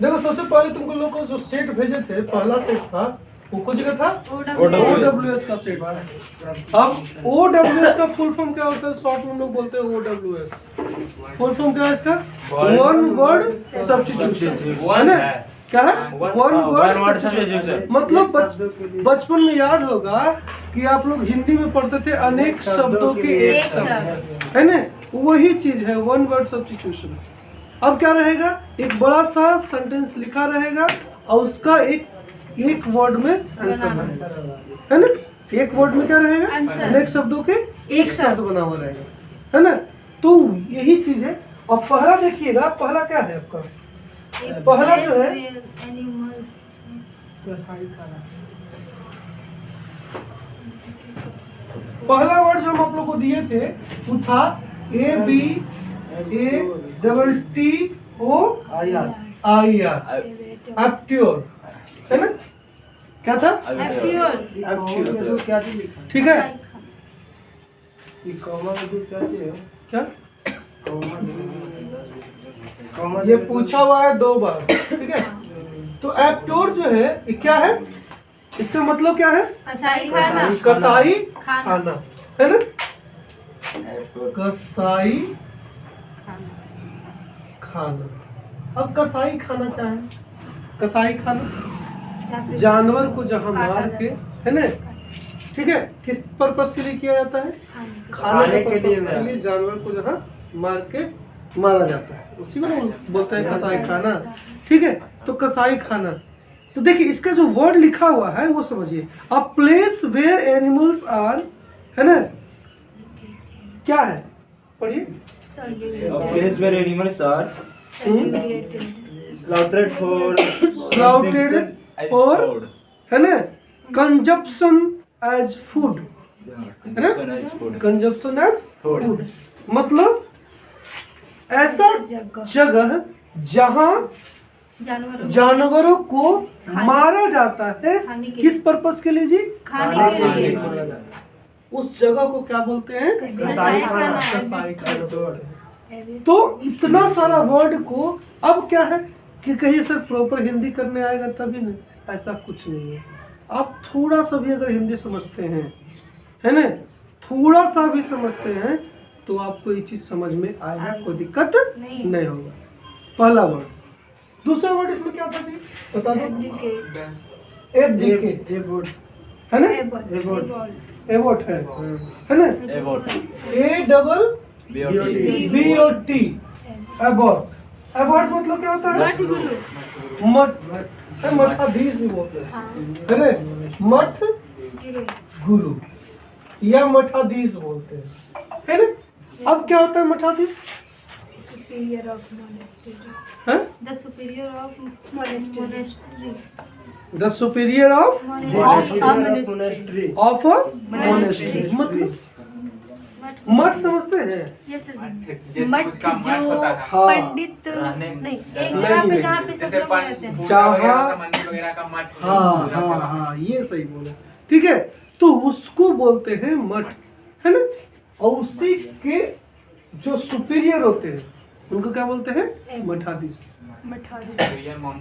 देखो सबसे पहले तुमको लोग को जो सेट भेजे थे, पहला सेट था वो कुछ जगह था OWS का सेट। अब OWS का फुल फॉर्म क्या होता है? शॉर्ट में हम लोग बोलते हैं OWS। फुल फॉर्म क्या है इसका? वन वर्ड सब्स्टिट्यूशन, है ना? क्या है? One word substitution. मतलब बचपन में याद होगा कि आप लोग हिंदी में पढ़ते थे अनेक शब्दों के एक शब्द, है ना? वही चीज है वन वर्ड सब्स्टिट्यूशन। अब क्या रहेगा? एक बड़ा सा सेंटेंस लिखा रहेगा और उसका एक वर्ड में आंसर रहेगा, है ना? एक वर्ड में क्या रहेगा? अनेक शब्दों के एक शब्द बना हुआ रहेगा, है ना? तो यही चीज है। और पहला देखिएगा, पहला क्या है आपका? पहला जो है पहला वर्ड जो हम आप लोग को दिए थे वो था ABATTOIR, एप्ट्योर, है ना? क्या था? एप्ट्योर। ठीक है। क्या ये पूछा हुआ है 2 बार, ठीक है? तो एप्ट्योर जो है ये क्या है? इसका मतलब क्या है? कसाई खाना। कसाई खाना, है ना? कसाई खाना। अब कसाई खाना क्या है? कसाई खाना जानवर को जहाँ मार के, है ना? ठीक है, किस पर्पस के लिए किया जाता है? खाने के लिए जानवर को जहाँ मार के मारा जाता है, उसी को बोलते हैं कसाई खाना। ठीक है, तो कसाई खाना। तो देखिए इसका जो वर्ड लिखा हुआ है वो समझिए। A place where animals are, है ना? क्या है? पढ़िए। Place where animals are slaughtered for, है ना? कंजप्शन एज फूड, है ना? कंजप्शन एज फूड मतलब ऐसा जगह जहाँ जानवरों को मारा जाता है। किस पर्पस के लिए जी? खाने के लिए। उस जगह को क्या बोलते हैं? कसाई खाना। कसाई खाना। तो इतना सारा वर्ड को अब क्या है कि कहीं सर प्रॉपर हिंदी करने आएगा तभी नहीं, ऐसा कुछ नहीं है। आप थोड़ा सा भी अगर हिंदी समझते हैं, है ना, थोड़ा सा भी समझते हैं तो आपको ये चीज समझ में आएगा, कोई दिक्कत नहीं होगा। पहला वर्ड। दूसरा वर्ड इसमें क्या था? बता दो। एब्डिकेट, है ना? एबॉट है ना? ABBOT, Abbott. एबॉट मतलब क्या होता है? मठ, मठाधीश भी बोलते हैं, है ना? मठ गुरु या मठाधीश बोलते हैं, है ना? अब क्या होता है मठाधीश? Superior of monastery. हैं? The superior of monastery. The superior of Monastery. of a monastery मतलब मठ समझते हैं? Yes, sir. मठ जो हाँ। पंडित नहीं, एक जगह पे जहाँ पे सब लोग रहते हैं। जहाँ मंदिर वगैरह का मठ। हाँ ये सही बोले। ठीक है, तो उसको बोलते हैं मठ, है ना? और उसी के जो सुपीरियर होते हैं उनको क्या बोलते हैं? मठाधीश।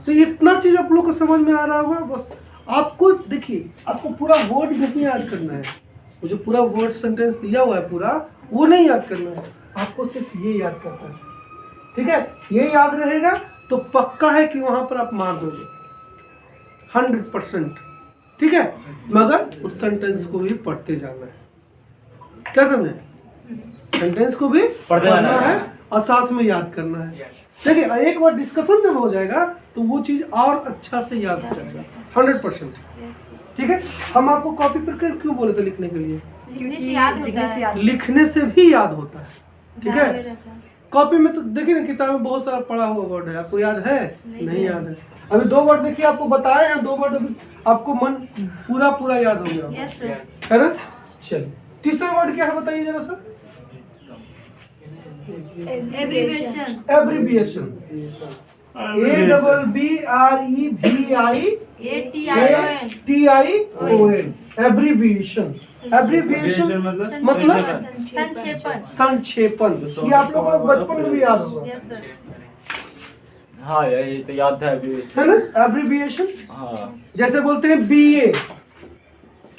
तो इतना चीज आप लोग को समझ में आ रहा होगा। बस आपको देखिए, आपको पूरा वर्ड नहीं याद करना है, वो जो पूरा वर्ड सेंटेंस दिया हुआ है पूरा वो नहीं याद करना है, आपको सिर्फ ये याद करना है। ठीक है, ये याद रहेगा तो पक्का है कि वहां पर आप मार दोगे 100%। ठीक है, मगर उस सेंटेंस को भी पढ़ते जाना है। क्या समझे? सेंटेंस को भी पढ़ना है और साथ में याद करना है। देखिए एक बार डिस्कशन जब हो जाएगा तो वो चीज और अच्छा से याद हो जाएगा 100%। ठीक है, हम आपको कॉपी पर क्यों बोले थे लिखने के लिए? लिखने से याद होता है। लिखने से भी याद होता है। ठीक है, कॉपी में तो देखिए ना, किताब में बहुत सारा पढ़ा हुआ वर्ड है, आपको याद है? नहीं याद है। अभी 2 वर्ड देखिए आपको बताए हैं, 2 वर्ड अभी आपको मन पूरा याद हो गया, Yes, sir. है ना? चलिए तीसरा वर्ड क्या है बताइए जरा सा। Abbreviation. Abbreviation, ABBREVIATION, abbreviation. Abbreviation मतलब संक्षेपण। संक्षेपण। ये आप लोगों को बचपन में भी याद होगा। Yes, sir. हाँ ये तो याद था अभी है इससे। ना, एब्रिविएशन। हाँ जैसे बोलते हैं बीए,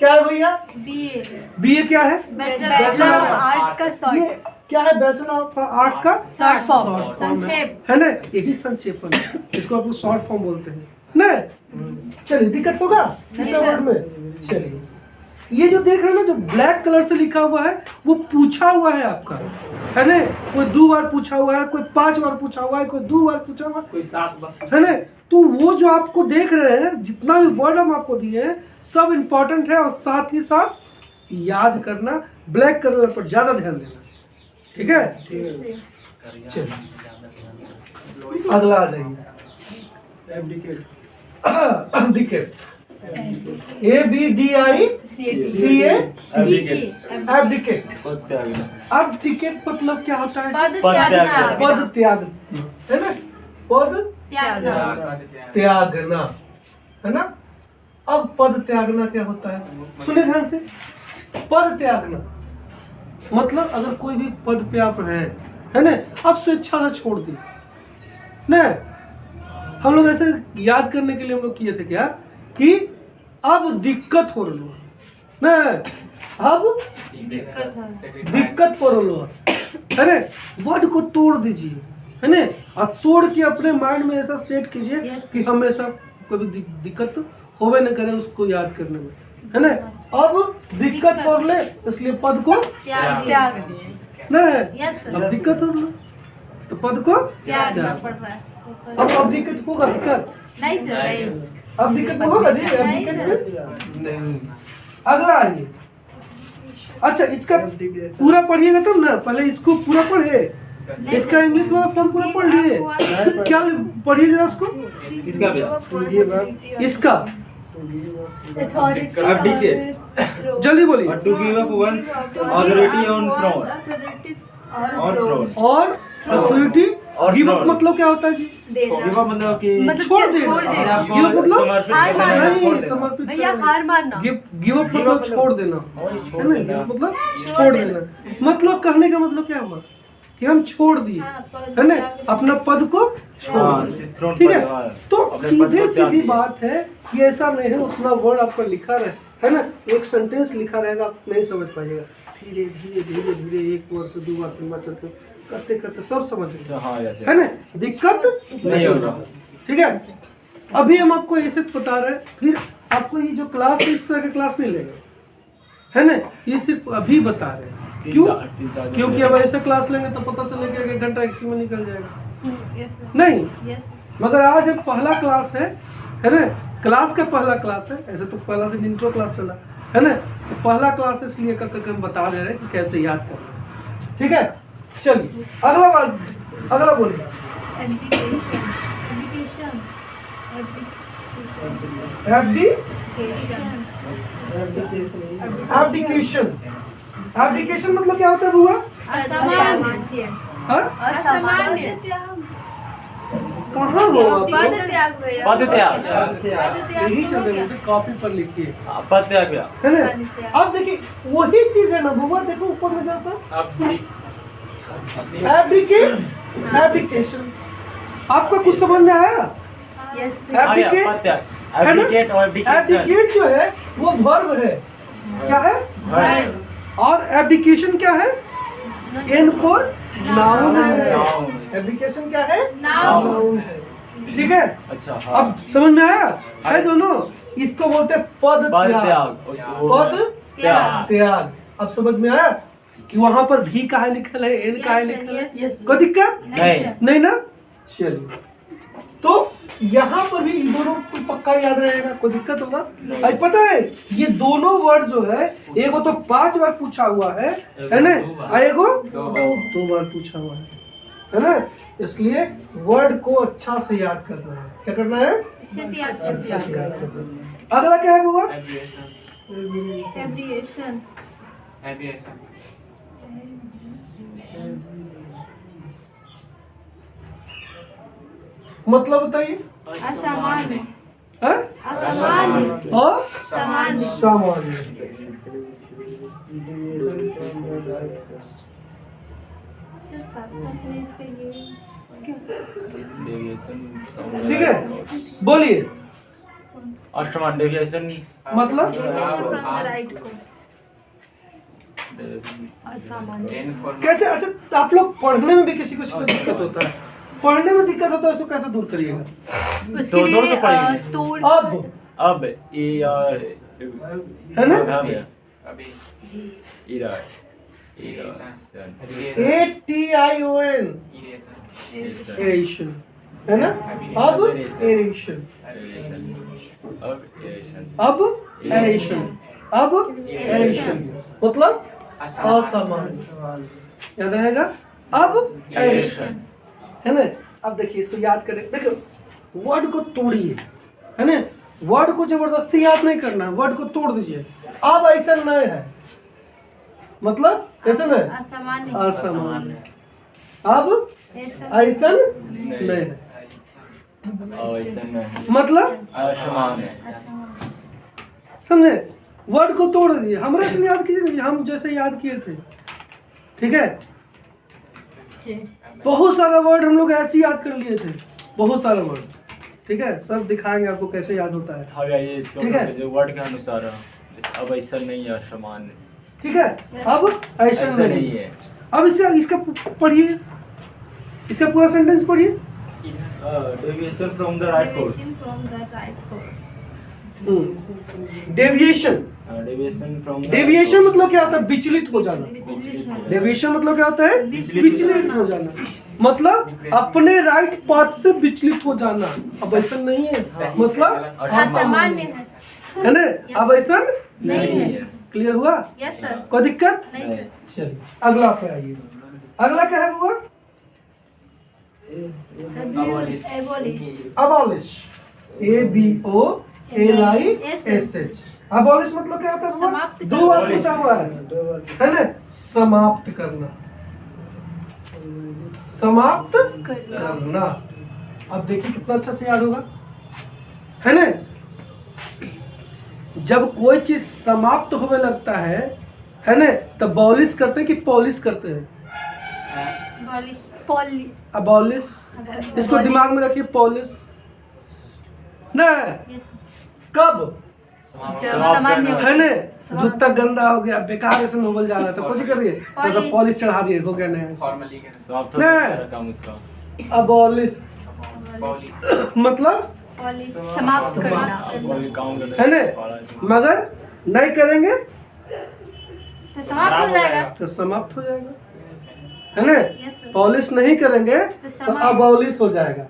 क्या है भैया? बीए बीए क्या है? बैचलर ऑफ आर्ट्स का ये शॉर्ट क्या है? बैचलर ऑफ आर्ट्स का शॉर्ट फॉर्म फॉर्म संक्षेप। है ना, यही संक्षेपण है। इसको आप लोग शॉर्ट फॉर्म बोलते हैं ना। चलिए, दिक्कत होगा इस सर। वर्ड में? चलिए, ये जो देख रहे हैं ना, जो ब्लैक कलर से लिखा हुआ है वो पूछा हुआ है आपका, है ना। कोई 2 बार पूछा हुआ है, कोई 5 बार पूछा हुआ है, कोई 2 बार पूछा हुआ कोई 7 बार है ना। तो वो जो आपको देख रहे हैं, जितना भी वर्ड हम आपको दिए हैं, सब इम्पोर्टेंट है और साथ ही साथ याद करना, ब्लैक कलर पर ज्यादा ध्यान देना, ठीक है। चलिए, अगला आ जाइए। Abdicate, ABDI CA, abdicate. Abdicate मतलब क्या होता है? पद पद त्यागना पद त्याग, है ना, पद त्यागना त्यागना, है ना। अब पद त्यागना क्या होता है, सुनिए ध्यान से। पद त्यागना मतलब अगर कोई भी पद पे आप हैं, है ना, आप स्वेच्छा से छोड़ दिए ना। हम लोग ऐसे याद करने के लिए हम लोग किए थे क्या, कि अब दिक्कत हो रही ना, अब दिक्कत हो रही है ना। वर्ड को तोड़ दीजिए, है ना, आप तोड़ के अपने माइंड में ऐसा सेट कीजिए Yes. कि हमेशा कभी दिक्कत होवे न करे उसको याद करने में, है ना। अब दिक्कत हो ले, इसलिए पद को त्याग दिए। ना, Yes, sir. अब दिक्कत हो रही तो पद को त्यागना त्याग। पड़ रहा है। अब दिक्कत होगा, दिक्कत नहीं सर नहीं। अब दिक्कत में होगा जी, अब नहीं दिक्कत में नहीं। अगला आइए। अच्छा, इसका पूरा पढ़िएगा तब ना, पहले इसको पूरा पढ़े, इसका इंग्लिश वाला फॉर्म पूरा पढ़ लिए। क्या पढ़िएगा उसको, किसका भैया? इसका Abdicate. जल्दी बोलिए। Or to give up one's authority on throne. On throne. और अथॉरिटी और गिव अप throne. मतलब क्या होता है जी? Give up मतलब कि छोड़ देना। छोड़ देना। अपने आप को गिव अप मतलब समर्पित हार करना, मानना। नहीं, छोड़ देना। समर्पित भैया करना। हार मानना। गिव अप मतलब छोड़ देना, छोड़ है ना। देना। गिव मतलब छोड़ देना, मतलब कहने का मतलब क्या हुआ कि हम छोड़ दिए, है ना, अपना पद को छोड़ हाँ, दिए। throne ठीक पर, है, हाँ, तो अपने पद को सीधे त्याग सीधी दिया। बात है कि ऐसा नहीं है उतना वर्ड आपका लिखा रहे, है ना, एक सेंटेंस लिखा रहेगा, आप नहीं समझ पाइएगा। धीरे धीरे धीरे धीरे 1 बार से 2 बार 3 बार चलते करते करते सब समझ गए, हाँ ऐसे है ना, दिक्कत नहीं होगा। ठीक है। अभी हम आपको ऐसे बता रहे हैं, फिर आपको ये जो क्लास है इस तरह का क्लास नहीं लेगा, है ना, ये सिर्फ अभी बता रहे हैं। क्यों? क्योंकि अब ऐसे क्लास लेंगे तो पता चलेगा 1 घंटा इसी में निकल जाएगा। यस सर नहीं, यस मगर आज एक पहला क्लास है ना, क्लास का पहला क्लास है। ऐसे तो पहला दिन इंट्रो क्लास चला, है ना, तो पहला क्लास इसलिए करके हम बता दे रहे हैं कि कैसे याद करना है। ठीक है, चलिए अगला बात, अगला बोलिए। एब्डिकेशन। एब्डिकेशन मतलब क्या होता है बुआ? असामान्य हाँ? असामान्य कहाँ हो आप? पद त्याग भैया पद त्याग। पद त्याग यही हो चल गया। रहे, कॉपी पर लिखिए, पद त्याग भैया। है ना। अब देखिए वही चीज है ना बुआ, देखो ऊपर में जरा एब्डिकेशन। आपका कुछ समझ में आया? यस एब्डिकेट, पद त्याग। है ना? Abdicate और abdication। एब्डिकेट जो है वो वर्ब है, क्या है? Verb। और एब्डिकेशन क्या है? एन फॉर नाउन है। Noun। एब्डिकेशन क्या है? Noun। Noun है। ठीक है, अच्छा हाँ। अब समझ में आया है दोनों? इसको बोलते हैं पद पद त्याग। त्याग। पद त्याग। त्याग। अब समझ में आया कि वहां पर भी काहे लिखल है, एन काहे लिखल है? यस कोई दिक्कत नहीं। नहीं ना। चलिए, तो यहाँ पर भी इन दोनों को पक्का याद रहेगा, कोई दिक्कत होगा? आज पता है ये दोनों वर्ड जो है, एगो तो 5 बार पूछा हुआ है ना, और एगो 2 बार पूछा हुआ है ना। इसलिए वर्ड को अच्छा से याद करना है। क्या करना है? अच्छे से याद अच्छे से करना याद करना है। अगला क्या है बुआ? एब्रिएशन मतलब बताइए। असामान्य हाँ? असामान्य और सामान्य सामान्य। सर साथ साथ में इसका ये ठीक है, बोलिए असमान डेविएशन मतलब Deviation from the right course. असामान्य। 10 for कैसे? अच्छा, आप लोग पढ़ने में भी किसी को दिक्कत होता है, पढ़ने में दिक्कत होता है, उसको कैसे दूर करिएगा? उसके दो लिए तो पढ़ेंगे। तोड़ अब ए आर है ना, अभी इरा ATION इरेशन एरेशन, है ना? अब एरेशन, अब एरेशन, अब एरेशन मतलब असामान्य, याद रहेगा? अब एरेशन, है ना? अब देखिए, इसको याद करें, देखो वर्ड को तोड़िए, है ना? वर्ड को जबरदस्ती याद नहीं करना है, वर्ड को तोड़ दीजिए। अब ऐसा नहीं है, मतलब ऐसा नहीं, असामान्य। असामान्य। अब ऐसा ऐसा नहीं है, मतलब असामान्य। समझे? वर्ड को तोड़ दीजिए, हमरा से याद कीजिए, हम जैसे याद किए थे, ठीक है? बहुत सारा वर्ड हम लोग ऐसे याद कर लिए थे, बहुत सारा वर्ड, ठीक है? सब दिखाएंगे आपको कैसे याद होता है, ठीक है? जो वर्ड के अनुसार अब ऐसा नहीं है समान, ठीक है? अब ऐसा नहीं है। अब इसका पढ़िए, इसका पूरा सेंटेंस पढ़िए। Deviation from the right course. Deviation from the right course. Deviation, deviation from deviation मतलब क्या होता है? विचलित हो जाना। विचलित होना। डेविएशन मतलब क्या होता है? विचलित हो जाना, मतलब अपने राइट पाथ से विचलित हो जाना। अब ऐसा नहीं है, मतलब असामान्य है। है ना? अब ऐसा नहीं है। क्लियर हुआ? Yes sir. कोई दिक्कत? नहीं सर। चलिए अगला पे आइए। अगला क्या है बुआ? Abolish. Abolish, ABOLISH। अबॉलिश मतलब क्या होता है बुआ? समाप्त दो बार पूछा हुआ है ना? समाप्त करना, समाप्त करना। अब देखिए कितना अच्छा से याद होगा, है ना? जब कोई चीज समाप्त होने लगता है ना, तब बॉलिश करते हैं कि पॉलिश करते हैं? Polish. अबॉलिश, इसको दिमाग में रखिए, पॉलिश ना। Yes. कब? जब सामान्य हो। है ना? जूता गंदा हो गया, बेकार ऐसे नोबल जा रहा था, कुछ कर दिए, तो पॉलिश चढ़ा दिए, हो गया नया। फॉर्मली के समाप्त नहीं। होने का काम उसका। अबॉलिश पॉलिश मतलब Polish. समाप्त करना। कोई काम करना है ना? मगर नहीं करेंगे तो समाप्त हो जाएगा। तो समाप्त हो जाएगा, है ना? Yes, sir. पॉलिश नहीं करेंगे तो समाप्त। अबॉलिश हो जाएगा।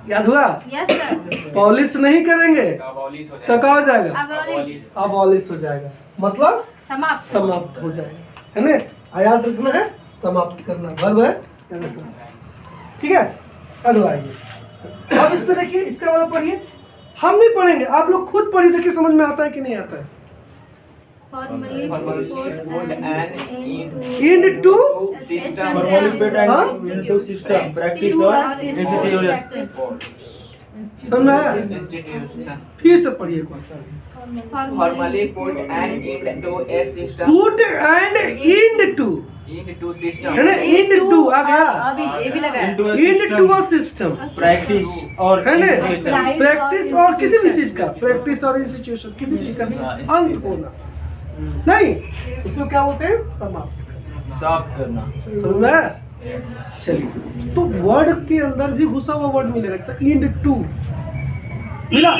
याद हुआ? Yes sir. पॉलिश नहीं करेंगे अबॉलिश हो तो जाएगा क्या हो जाएगा? Abolish. अबॉलिश हो जाएगा, मतलब समाप्त। समाप्त हो जाएगा, है ना? याद रखना है, समाप्त करना वर्ब है, याद रखना। ठीक है, अगला आइए। अब इस पे देखिए, इसका वाला पढ़िए, हम नहीं पढ़ेंगे, आप लोग खुद पढ़िए, देखिए समझ में आता है कि नहीं आता है। Formally Formally put put and and Into system Formally put and हाँ? into system practice और institution। समझ में आया? institution फिर से पढ़िए एक बार। formally put and into a system Put and into, into system है ना? Into आ गया, अभी ये भी लगा है। into a system, प्रैक्टिस और है ना? institution। प्रैक्टिस और किसी भी चीज का, प्रैक्टिस और इंस्टीट्यूशन, किसी चीज का भी अंत होना नहीं, इसको क्या बोलते हैं? समाप्त। साफ करना। समझ में आया? चलिए, तो वर्ड के अंदर भी घुसा हुआ वर्ड मिलेगा, जैसे into मिला,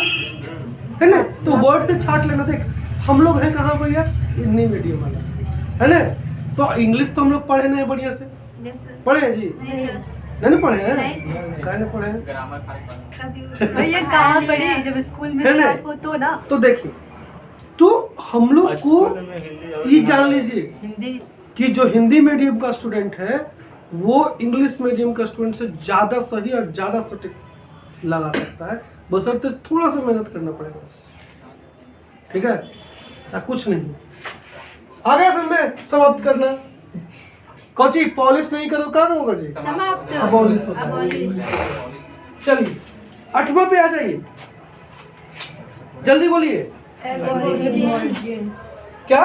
है ना? तो वर्ड से छाट लेना। देख, हम लोग हैं कहाँ भैया? हिंदी मीडियम वाला, है ना? तो इंग्लिश तो हम लोग पढ़े नहीं बढ़िया से, Yes sir. पढ़े हैं जी? नहीं सर। नहीं पढ़े हैं? नहीं सर। काहे नहीं पढ़े हैं? ग्रामर फर्क कभी भैया कहाँ पढ़े जब स्कूल में है ना? स्टार्ट हो तो ना तो देखिए, तो हम लोग को स्कूल में हिंदी और ये जान लीजिए हिंदी कि जो हिंदी मीडियम का स्टूडेंट है वो इंग्लिश मीडियम का स्टूडेंट से ज़्यादा सही और ज़्यादा सटीक लगा सकता है, बशर्ते थोड़ा सा मेहनत करना पड़ेगा बस। ठीक है, ऐसा कुछ नहीं। आगे में समाप्त करना, कौची पॉलिश नहीं करो, क्या होगा जी? समाप्त। अबॉलिश होता है। Abolish. चलिए 8वां पे आ जाइए, जल्दी बोलिए। क्या?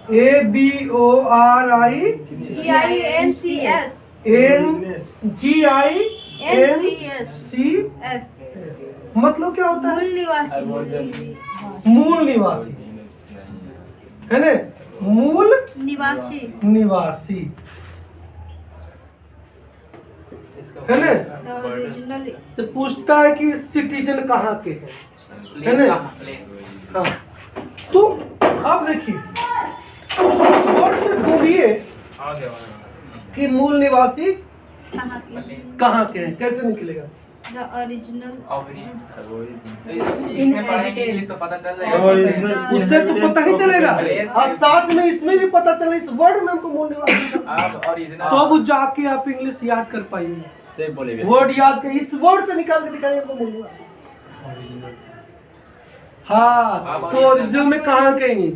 GINCS NGINCS मतलब क्या होता है? मूल निवासी मूल निवासी है ना, मूल निवासी निवासी है ना। ओरिजिनल तो पूछता है कि सिटीजन कहाँ के हैं, है ना। हाँ, तो अब देखिए वर्ड से ढूंढिए कि मूल निवासी कहाँ के हैं, कैसे निकलेगा? द ओरिजिनल इसमें पढ़ेंगे इंग्लिश तो पता चल जाएगा। उससे तो पता ही चलेगा, और साथ में इसमें भी पता चले इस वर्ड में हमको मूल निवासी का। आप ओरिजिनल तो अब जाके आप इंग्लिश याद कर पाइएगा, सही बोलेंगे। वर्ड याद कर, इस वर्ड से निकाल के दिखाइए हमको मूल निवासी। हाँ, तो ओरिजिनल में कहाँ के हैं?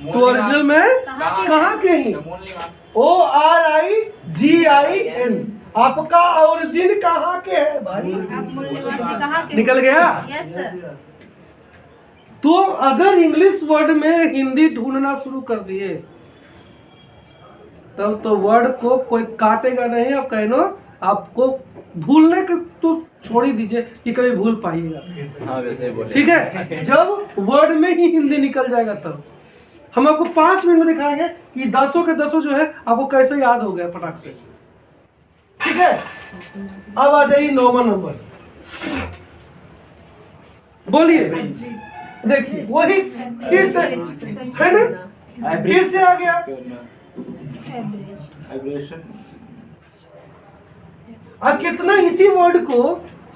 तो ओरिजिनल में कहाँ के हैं? मूल निवासी ORIGIN आपका ओरिजिन कहाँ के है भाई? आप मूल निवासी कहाँ के? निकल गया। Yes sir. तो अगर इंग्लिश वर्ड में हिंदी ढूंढना शुरू कर दिए तब तो वर्ड को कोई काटेगा नहीं। अब कहनो आपको भूलने के तो छोड़ ही दीजिए कि कभी भूल पाइएगा। हाँ वैसे ही बोले। ठीक है, जब वर्ड में ही हिंदी निकल जाएगा तब हम आपको 5 मिनट में दिखाएंगे कि 10 के 10 जो है आपको कैसे याद हो गया फटाक से। ठीक है, अब आ जाइए 9वां नंबर, बोलिए। देखिए वही फिर से है ना, फिर से आ गया। अब कितना इसी वर्ड को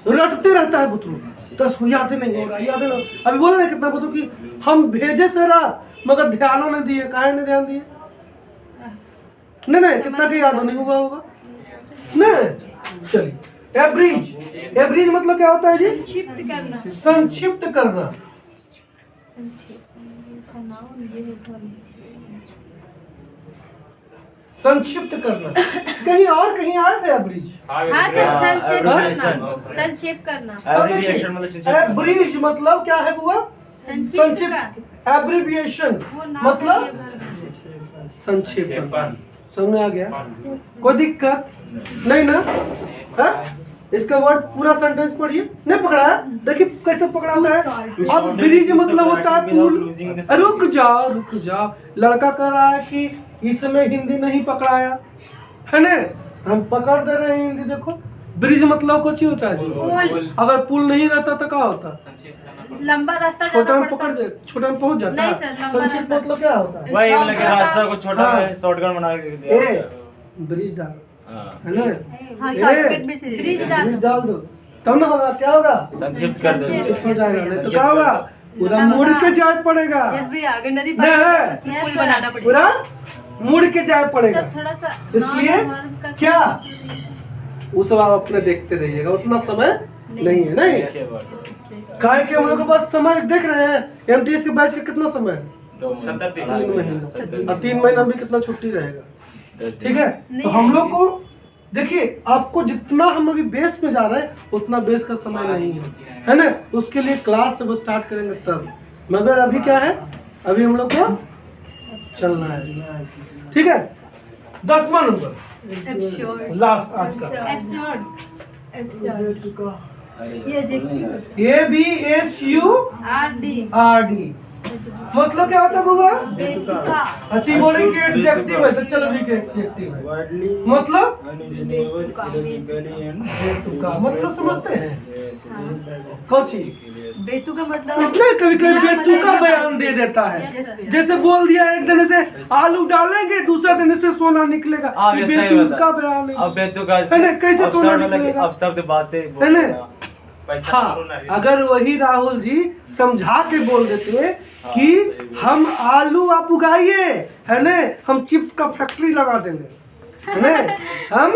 रटते रहता है बुतरू, 10 को याद नहीं हो रहा, याद नहीं। अभी बोले ना कितना बुतरू कि हम भेजे से रहा मगर ध्यानों नहीं दिए, काहे नहीं ध्यान दिए? नहीं कितना के याद नहीं हुआ होगा नहीं। चलिए, एब्रिज, एब्रिज मतलब क्या होता है जी? संक्षिप्त करना। संक्षिप्त करना। संक्षिप्त करना कहीं और कहीं आया था एब्रिज? हाँ सर, संक्षेप करना। Abbreviation। संक्षेप करना। एब्रिविएशन मतलब संक्षेप। एब्रिज मतलब क्या है बुआ? संक्षिप्त। एब्रिविएशन मतलब संक्षेप। समझ में आ गया? कोई दिक्कत नहीं ना? है? इसका वर्ड पूरा सेंटेंस पढ़िए। नहीं पकड़ा है? देखिए कैसे पकड़ाता है। अब ब्रिज मतलब होता है पुल। रुक जाओ, लड़का कह रहा है कि इसमें हिंदी नहीं पकड़ाया है ना, हम पकड़ दे रहे हैं हिंदी। देखो ब्रिज मतलब कुछ ही होता है जी। पुल। अगर पुल नहीं रहता तो क्या होता? लंबा रास्ता छोटा जाना में पड़ता पकड़ है। दे, छोटा में पहुंच जाता नहीं है। सर, लंबा संक्षिप्त रास्ता। मतलब क्या होता है? वही मतलब कि रास्ता को छोटा हाँ। शॉर्टकट बना के दिया। ए ब्रिज डाल, हाँ। है ना? हाँ ए, शॉर्टकट भी चाहिए। ब्रिज डाल। ब्रिज डाल दो तब ना होगा। क्या होगा? संक्षिप्त कर दो। संक्षिप्त हो जाएगा, नहीं तो क्या होगा? पूरा मुड़ के जाए पड़ेगा। यस भैया, अगर नदी नहीं। पार उसको Yes, पुल sir। बनाना पड़ेगा। पूरा मुड़ के जाए पड़ेगा। सर थोड़ा सा इसलिए नॉन का क्या उस आप अपने देखते रहिएगा, उतना समय नहीं है। नहीं काहे कि हम लोग के पास समय देख रहे हैं, एमटीएस के बैच का कितना समय है? 3 3 महीना। और 3 महीना भी कितना छुट्टी रहेगा? ठीक है, तो हम लोग को देखिए, आपको जितना हम अभी बेस में जा रहे हैं उतना बेस का समय नहीं है ना। उसके लिए क्लास से स्टार्ट करेंगे तब, मगर अभी क्या है, अभी हम लोग को चलना है। ठीक है, 10वां नंबर एब्सोर्ड। लास्ट आज का। ये जी ABSURD मतलब क्या होता है बुआ? बेतुका। अच्छी बोलेंगे एडजेक्टिव है, तो चलो ठीक है एडजेक्टिव है। मतलब बेतुका मतलब समझते हैं कौची? बेतु का मतलब नहीं, कभी कभी बेतुका बयान दे देता है। जैसे बोल दिया एक दिन से आलू डालेंगे, दूसरा दिन से सोना निकलेगा, हाँ, ये वैसा ही बेतुका होता है। बयान है। अब बेतुका है ना, कैसे सोना अब मतलब निकलेगा? अब शब्द बातें है ना? बोलना। पैसा हाँ, करो ना। अगर वही राहुल जी समझा के बोल देते कि हम आलू आप उगाइए, है ना, हम चिप्स का फैक्ट्री लगा देंगे, है ना, हम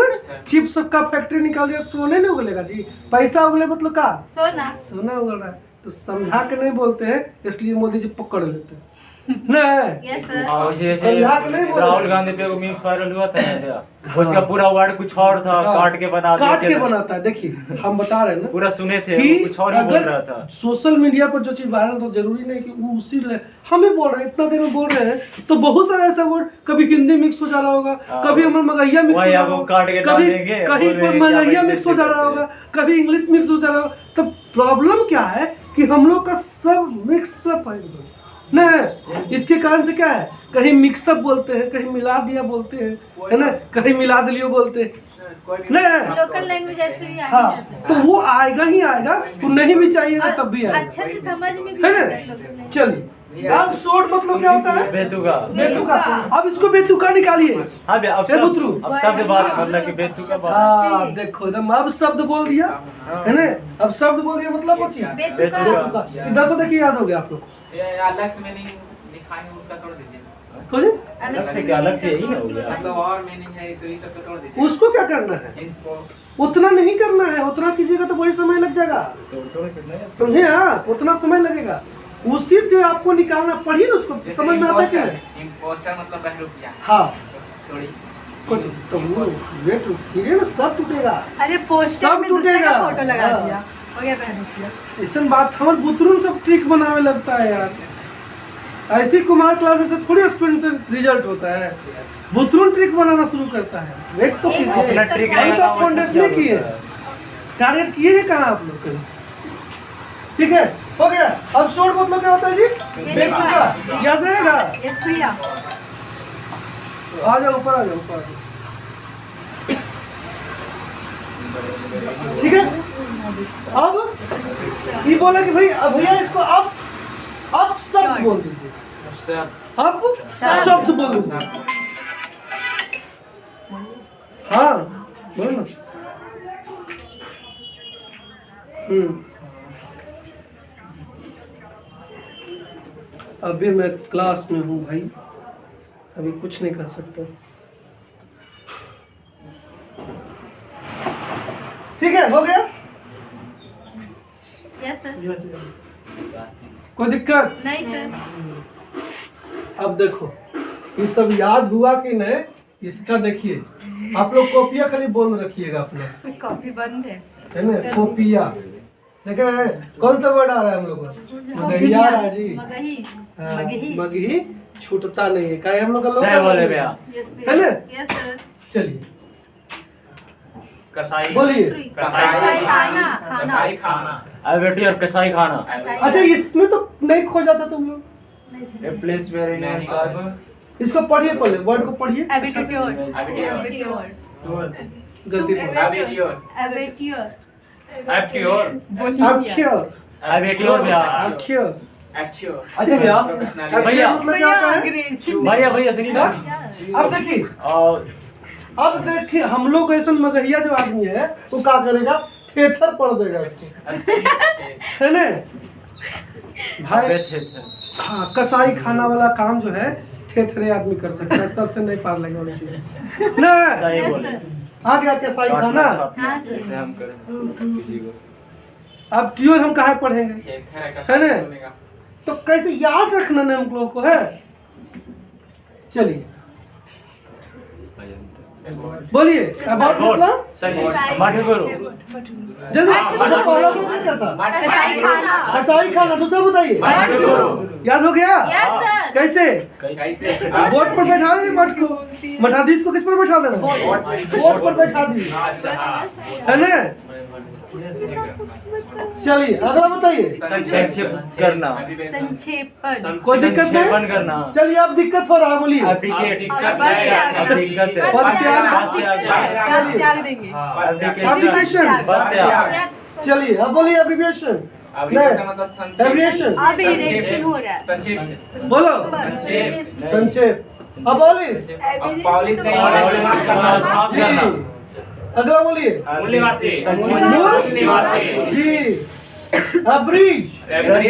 चिप्स का फैक्ट्री निकाल दिया, सोने नहीं उगलेगा जी, पैसा उगले मतलब का सोना। सोना उगल रहा है। तो समझा के नहीं बोलते हैं, इसलिए मोदी जी पकड़ लेते हैं। नहीं यस सर जैसे समझा के नहीं बोले। राहुल गांधी पे मीम वायरल हुआ था ना, उसका पूरा वर्ड कुछ और था, काट के बना दिया। काट के बनाता है। देखिए हम बता रहे हैं ना पूरा सुने थे, कि वो कुछ और ही बोल रहा अगर था। सोशल मीडिया पर जो चीज वायरल तो जरूरी नहीं कि वो उसी हम ही बोल रहे हैं, इतना देर में बोल रहे हैं तो बहुत सारे ऐसा वर्ड कभी हिंदी मिक्स हो जा रहा होगा, कभी हमारा मगहिया मिक्स हो वही जा अब रहा वो काट के होगा, डाल कभी देंगे, कहीं बोल रहे पर हैं कि मगहिया आप मिक्स हो ऐसे जा रहा करते होगा, कभी इंग्लिश मिक्स हो जा रहा होगा। तो प्रॉब्लम क्या है कि हम लोग का सब मिक्सअप है एकदम। नहीं, इसके कारण से क्या है, कहीं मिक्सअप बोलते हैं, कहीं मिला दिया बोलते हैं, है ना, कहीं मिला दिलियो बोलते हैं। नहीं लोकल लैंग्वेज ऐसे ही हाँ, आएगा तो वो आएगा ही आएगा, वो नहीं भी चाहिएगा तब भी आएगा, अच्छा से समझ में भी है आता ना। है local language। चलिए अब शॉर्ट मतलब क्या होता है, बेतुका। बेतुका। अब इसको बेतुका निकालिए। हाँ बे, अब हे सब बुतरू। अब शब्द बात मतलब कि बेतुका बात। हाँ देखो एकदम अब शब्द बोल दिया, है ना, अब शब्द बोल दिया मतलब कुछ बेतुका बेतुका। इधर से देखिए याद हो गया आप लोग ये अलग से मीनिंग दिखाने उसका तोड़ दीजिए, कुछ अलग से यही ना हो गया। मतलब और मीनिंग है तो ये सब को तोड़ दीजिए। उसको क्या करना है, इसको उतना नहीं करना है, उतना कीजिएगा तो बड़ी समय लग जाएगा, समझे आप, उतना समय लगेगा। उसी से आपको निकालना, पढ़िए ना उसको, समझ में आता है कि नहीं। इम्पोस्टर मतलब बहरूपिया हाँ थोड़ी कुछ तो वो वेट कीजिए ना, सब टूटेगा, अरे पोस्टर सब में दूसरे टूटेगा। का फोटो लगा हाँ। दिया, हो गया बहन। ऐसा बात हमर बुतरून सब ट्रिक बनावे लगता है यार। ऐसी कुमार क्लासेस से थोड़ी स्टूडेंट से रिजल्ट होता है, बुतरून ट्रिक बनाना शुरू करता है। वेट तो एक कीजिए, अपना ट्रिक अभी तो लगाना आप फाउंडेशन नहीं किए, टारगेट किए हैं कहाँ आप लोग कहीं, ठीक है, हो गया। अब शॉर्ट मतलब क्या होता है जी, बेतुका, याद रहेगा। यस भैया। आ जाओ ऊपर, आ जाओ ऊपर, आ जाओ, ठीक है। अब ये बोला कि भाई अब भैया इसको अब शब्द बोल दीजिए, अब शब्द बोल दीजिए। हाँ बोलो ना। अभी मैं क्लास में हूँ भाई, अभी कुछ नहीं कर सकता, ठीक है, हो गया। यस सर कोई दिक्कत नहीं सर अब देखो ये सब याद हुआ कि नहीं, इसका देखिए आप लोग कॉपिया खाली बोल रखिएगा अपना, कॉपी बंद है ना, कॉपिया देख रहे हैं, कौन सा वर्ड आ रहा है हम लोग को, मगहिया राजी, मगही हाँ, मगही। मगही छूटता नहीं है, क्या है हम लोग का सही बोले लोग भैया। यस है ना। यस सर चलिए कसाई बोलिए। कसाई खाना खाना कसाई खाना अब बेटी और कसाई खाना। अच्छा इसमें तो नहीं खो जाता तुम लोग, ए प्लेस वेयर इन इसको पढ़िए, पहले वर्ड को पढ़िए। एबिट्योर एबिट्योर गलती एबिट्योर एबेटियर एबिट्योर अक्षर एबिट्योर भैया। अक्षर। एक्चुअल अच्छा भैया अक्षर भैया मतलब क्या होता है, भैया सुनिए ना। हाँ? अब देखिए, और अब देखिए हम लोग ऐसा मगहिया जो आदमी है वो क्या करेगा, थेथर पढ़ देगा इसको, है ना भाई। हाँ कसाई खाना वाला काम जो है थेथरे आदमी कर सकता है, सबसे नहीं पार लगने वाली चीज ना। सही यस बोले। सर आ गया कसाई खाना। हाँ सर जैसे हम करें किसी को अब ट्यूर हम कहाँ पढ़ेंगे, है ना, तो कैसे याद रखना ना हम लोग को है। चलिए बोलिए अब आप मतलब सही माठे करो। जल्दी, पहला तो नहीं था कसाई खाना कसाई खाना, दूसरा बताइए, माठे करो। याद हो गया। यस सर कैसे, कैसे बोर्ड पर बैठा देंगे मठ को, मठाधीश को किस पर बैठा देना, बोर्ड पर बैठा दीजिए, है ना। चलिए अगला बताइए, संक्षेप करना, संक्षेपन कोई दिक्कत संक्षेपन नहीं। करना, चलिए अब दिक्कत हो रहा है, बोलिए। एप्लीकेट त्याग देंगे। एप्लीकेशन, चलिए अब बोलिए एब्रिविएशन, मतलब एब्रिविएशन अब इरेक्शन हो रहा है। संक्षेप बोलो, संक्षेप संक्षेप। अब पॉलिश, पॉलिश जी, अगला बोलिए, मूल्यवासी जी, ब्रिज,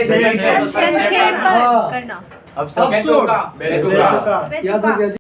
संक्षेपन हाँ। करना। अब सब अब शॉर्ट, बेतुका याद हो गया जी।